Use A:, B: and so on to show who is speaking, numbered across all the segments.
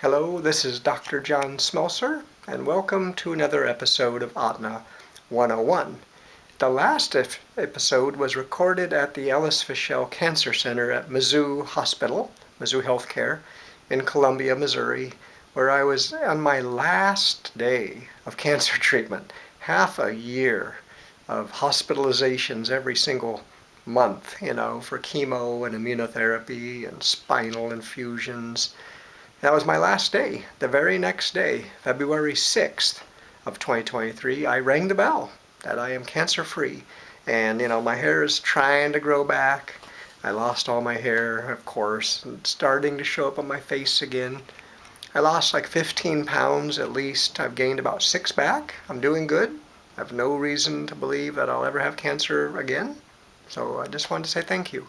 A: Hello, this is Dr. John Smelcer, and welcome to another episode of Ahtna 101. The last episode was recorded at the Ellis Fischel Cancer Center at Mizzou Hospital, Mizzou Healthcare, in Columbia, Missouri, where I was on my last day of cancer treatment. Half a year of hospitalizations every single month, for chemo and immunotherapy and spinal infusions. That was my last day. The very next day, February 6th of 2023, I rang the bell that I am cancer free. And my hair is trying to grow back. I lost all my hair, of course, and it's starting to show up on my face again. I lost like 15 pounds at least. I've gained about 6 back. I'm doing good. I have no reason to believe that I'll ever have cancer again. So I just wanted to say thank you.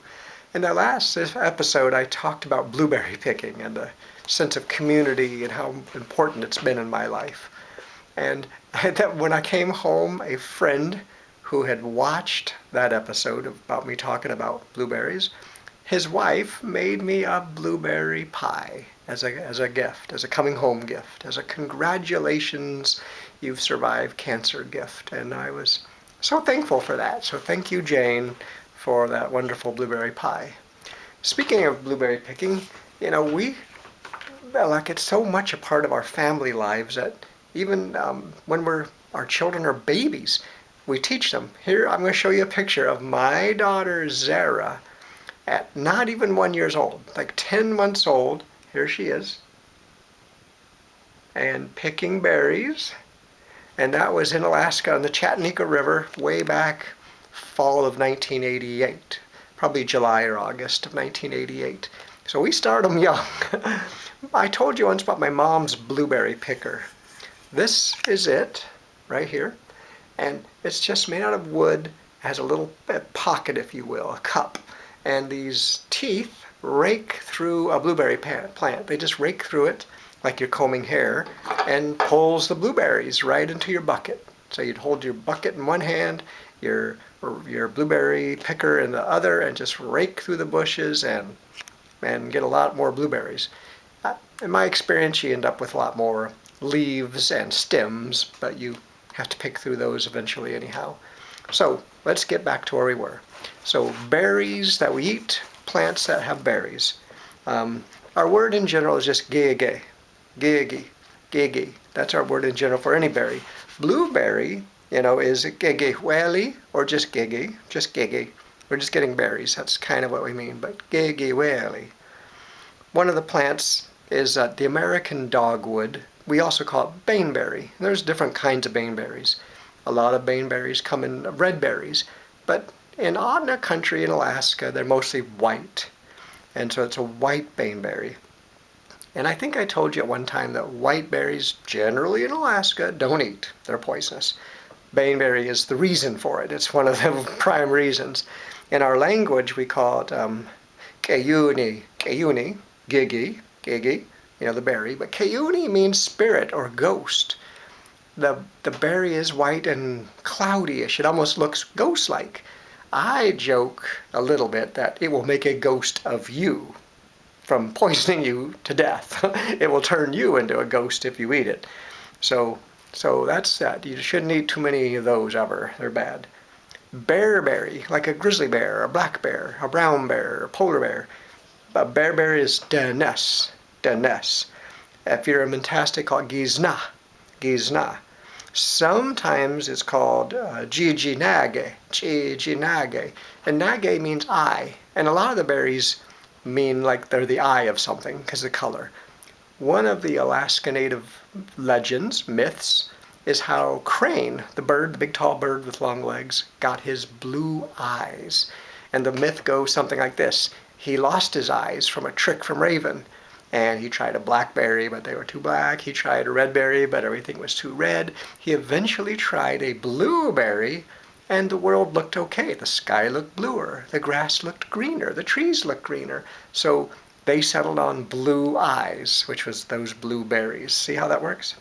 A: In the last episode, I talked about blueberry picking and the sense of community and how important it's been in my life. And when I came home, a friend who had watched that episode about me talking about blueberries, his wife made me a blueberry pie as a gift, as a coming home gift, as a congratulations, you've survived cancer gift. And I was so thankful for that. So thank you, Jane, for that wonderful blueberry pie. Speaking of blueberry picking, it's so much a part of our family lives that even when our children are babies, we teach them. Here, I'm going to show you a picture of my daughter Zara at not even 1 year old, like 10 months old. Here she is, and picking berries. And that was in Alaska on the Chattanooga River way back fall of 1988, probably July or August of 1988. So we started them young. I told you once about my mom's blueberry picker. This is it right here. And it's just made out of wood, has a little pocket, if you will, a cup. And these teeth rake through a blueberry plant. They just rake through it like you're combing hair and pulls the blueberries right into your bucket. So you'd hold your bucket in one hand, your blueberry picker in the other, and just rake through the bushes and get a lot more blueberries. In my experience, you end up with a lot more leaves and stems, but you have to pick through those eventually anyhow. So let's get back to where we were. So berries that we eat, plants that have berries. Our word in general is just gege, gege, gege. That's our word in general for any berry. Blueberry, is gegehueli or just gege, just gege. We're just getting berries. That's kind of what we mean, but gegehueli. One of the plants is the American dogwood. We also call it baneberry. There's different kinds of baneberries. A lot of baneberries come in red berries, but in Ahtna country in Alaska, they're mostly white. And so it's a white baneberry. And I think I told you at one time that white berries, generally in Alaska, don't eat. They're poisonous. Baneberry is the reason for it. It's one of the prime reasons. In our language, we call it keuni, gigi, the berry. But keuni means spirit or ghost. The berry is white and cloudy-ish. It almost looks ghost-like. I joke a little bit that it will make a ghost of you from poisoning you to death. It will turn you into a ghost if you eat it. So that's that. You shouldn't eat too many of those ever. They're bad. Bearberry, like a grizzly bear, a black bear, a brown bear, a polar bear. But bearberry is denes. If you're a mentastic, call it gizna. Sometimes it's called jijinage. And nage means eye. And a lot of the berries mean like they're the eye of something because of the color. One of the Alaska Native legends, myths, is how Crane, the bird, the big tall bird with long legs, got his blue eyes. And the myth goes something like this. He lost his eyes from a trick from Raven. And he tried a blackberry, but they were too black. He tried a redberry, but everything was too red. He eventually tried a blueberry, and the world looked okay. The sky looked bluer. The grass looked greener. The trees looked greener. So they settled on blue eyes, which was those blueberries. See how that works?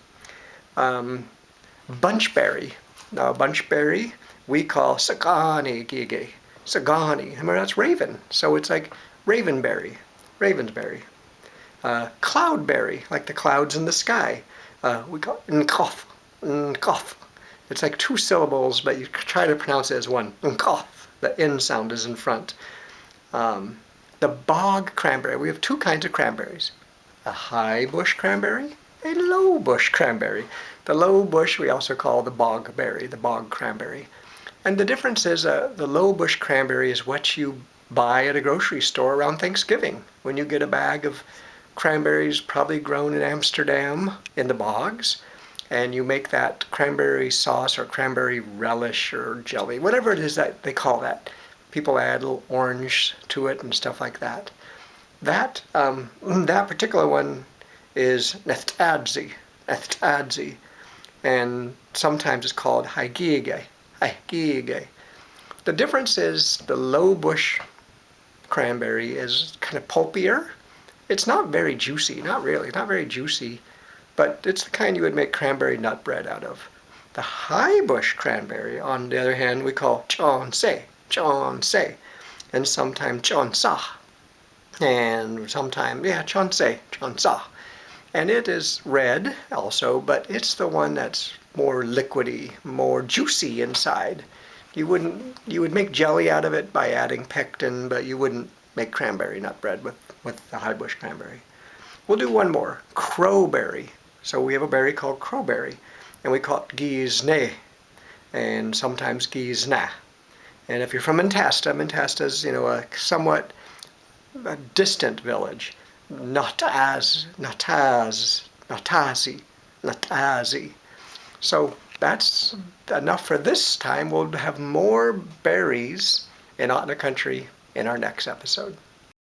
A: Bunchberry. Now, bunchberry we call sagani gige. Sagani. Remember, that's raven. So it's like ravenberry. Ravensberry. Cloudberry, like the clouds in the sky. We call it nkoth, nkoth. It's like two syllables, but you try to pronounce it as one. Nkoth. The N sound is in front. The bog cranberry. We have two kinds of cranberries. A high bush cranberry, a low bush cranberry. The low bush we also call the bog berry, the bog cranberry. And the difference is the low bush cranberry is what you buy at a grocery store around Thanksgiving. When you get a bag of cranberries probably grown in Amsterdam in the bogs, and you make that cranberry sauce or cranberry relish or jelly, whatever it is that they call that. People add a little orange to it and stuff like that. That particular one is neftadzi, and sometimes it's called haigige. The difference is the low bush cranberry is kind of pulpier. It's not very juicy, not really, not very juicy, but it's the kind you would make cranberry nut bread out of. The high bush cranberry, on the other hand, we call John Se, and sometimes John Sa, and sometimes, John Sa. And it is red also, but it's the one that's more liquidy, more juicy inside. You would make jelly out of it by adding pectin, but you wouldn't make cranberry nut bread with the high bush cranberry. We'll do one more, crowberry. So we have a berry called crowberry, and we call it gizne, and sometimes gizna. And if you're from Antasta's, a somewhat distant village. Natazi. So that's enough for this time. We'll have more berries in Ahtna country in our next episode.